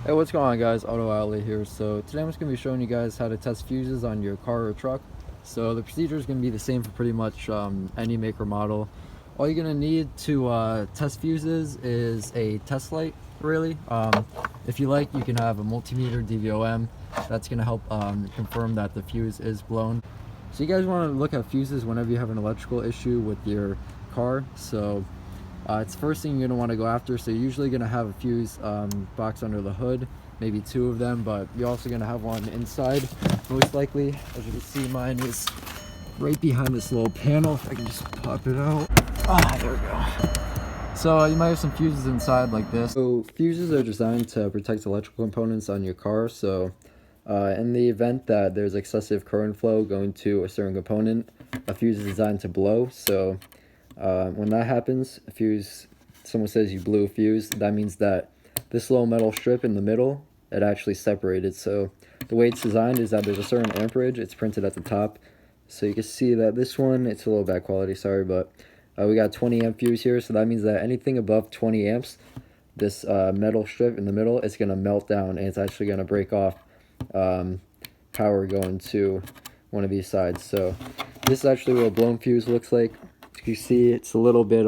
Hey, what's going on, guys? Auto Outlet here. So today I'm just going to be showing you guys how to test fuses on your car or truck. So the procedure is going to be the same for pretty much any make or model. All you're going to need to test fuses is a test light, really. If you like, you can have a multimeter DVOM. That's going to help confirm that the fuse is blown. So you guys want to look at fuses whenever you have an electrical issue with your car. So it's the first thing you're going to want to go after. So you're usually going to have a fuse box under the hood, maybe two of them, but you're also going to have one inside, most likely. As you can see, mine is right behind this little panel. If I can just pop it out. There we go. So you might have some fuses inside like this. So fuses are designed to protect electrical components on your car. So in the event that there's excessive current flow going to a certain component, a fuse is designed to blow. So when that happens, someone says you blew a fuse, that means that this little metal strip in the middle, it actually separated. So the way it's designed is that there's a certain amperage, it's printed at the top. So you can see that this one, it's a little bad quality, sorry, but we got 20 amp fuse here. So that means that anything above 20 amps, this metal strip in the middle, it's going to melt down and it's actually going to break off power going to one of these sides. So this is actually what a blown fuse looks like. You see it's a little bit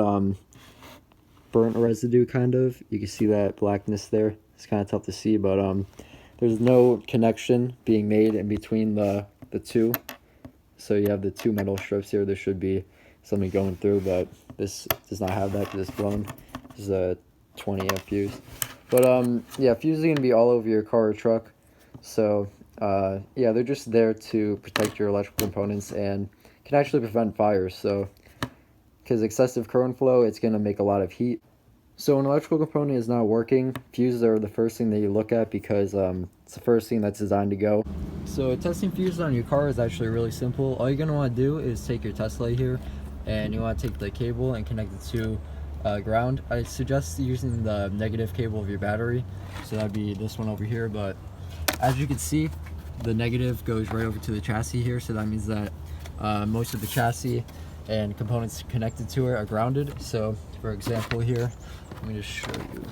burnt residue, kind of. You can see that blackness there. It's kind of tough to see, but there's no connection being made in between the two. So you have the two metal strips here. There should be something going through, but this does not have that because it's blown. This is a 20 amp fuse. But yeah, fuses are going to be all over your car or truck. So yeah, they're just there to protect your electrical components and can actually prevent fires. So because excessive current flow, it's going to make a lot of heat. So when an electrical component is not working, fuses are the first thing that you look at because it's the first thing that's designed to go. So testing fuses on your car is actually really simple. All you're going to want to do is take your test light here and you want to take the cable and connect it to ground. I suggest using the negative cable of your battery. So that'd be this one over here, but as you can see, the negative goes right over to the chassis here. So that means that most of the chassis and components connected to it are grounded. So for example here, let me just show you.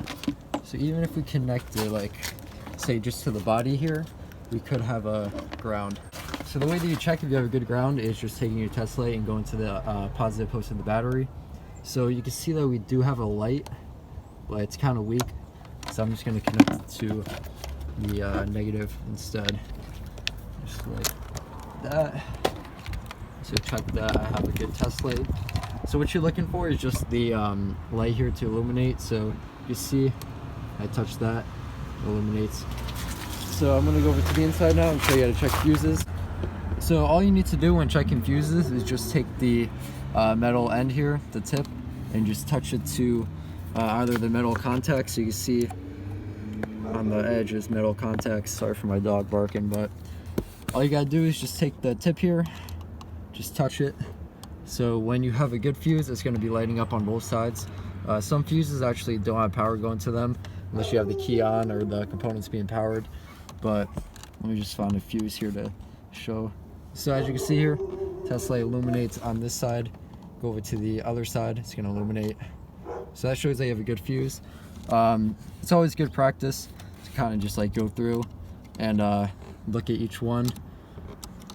So even if we connect it, like say just to the body here, we could have a ground. So the way that you check if you have a good ground is just taking your test light and going to the positive post of the battery. So you can see that we do have a light, but it's kind of weak. So I'm just going to connect it to the negative instead, just like that. So check that I have a good test light. So what you're looking for is just the light here to illuminate. So you see I touch that, it illuminates. So I'm gonna go over to the inside now and show you how to check fuses. So all you need to do when checking fuses is just take the metal end here, the tip, and just touch it to either the metal contacts. So you can see on the edge is metal contacts. Sorry for my dog barking, but all you gotta do is just take the tip here, just touch it. So when you have a good fuse, it's going to be lighting up on both sides. Some fuses actually don't have power going to them unless you have the key on or the components being powered. But let me just find a fuse here to show. So as you can see here, test light illuminates on this side. Go over to the other side, it's going to illuminate. So that shows that you have a good fuse. It's always good practice to kind of just like go through and look at each one.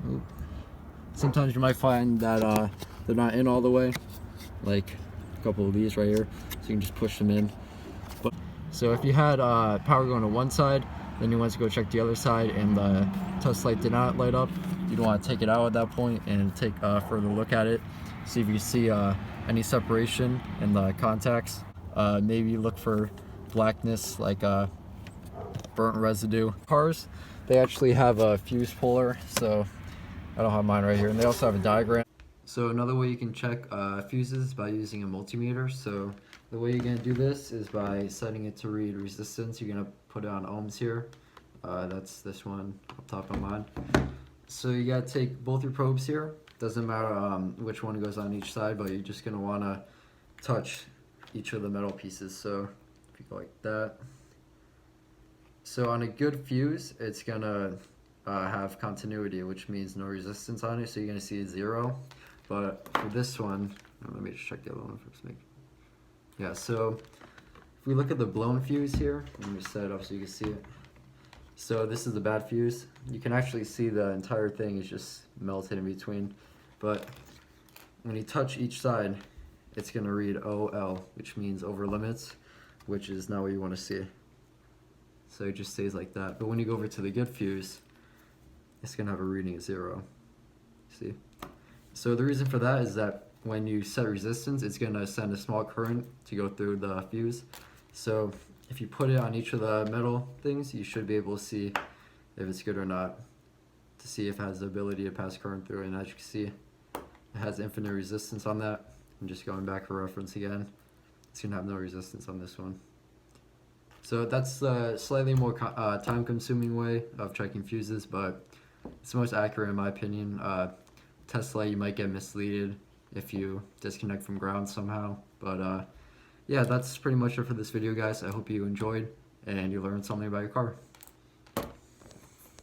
Oop. Sometimes you might find that they're not in all the way, like a couple of these right here, so you can just push them in. So if you had power going to one side, then you want to go check the other side and the test light did not light up, you'd want to take it out at that point and take a further look at it, see if you see any separation in the contacts. Maybe look for blackness, like burnt residue. Cars, they actually have a fuse puller, so I don't have mine right here, and they also have a diagram. So another way you can check fuses is by using a multimeter. So the way you're going to do this is by setting it to read resistance. You're going to put it on ohms here. That's this one up top of mine. So you got to take both your probes here. Doesn't matter which one goes on each side, but you're just going to want to touch each of the metal pieces. So if you go like that. So on a good fuse, it's going to have continuity, which means no resistance on it, so you're going to see 0. But for this one, let me just check the other one first. Yeah, so if we look at the blown fuse here, let me set it up so you can see it. So this is the bad fuse. You can actually see the entire thing is just melted in between, but when you touch each side, it's gonna read OL, which means over limits, which is not what you want to see. So it just stays like that. But when you go over to the good fuse, it's gonna have a reading of 0. See? So the reason for that is that when you set resistance, it's gonna send a small current to go through the fuse. So if you put it on each of the metal things, you should be able to see if it's good or not, to see if it has the ability to pass current through. And as you can see, it has infinite resistance on that. I'm just going back for reference again. It's gonna have no resistance on this one. So that's a slightly more time-consuming way of checking fuses, but it's the most accurate in my opinion. Tesla, you might get misleaded if you disconnect from ground somehow, but yeah, that's pretty much it for this video, guys. I hope you enjoyed and you learned something about your car.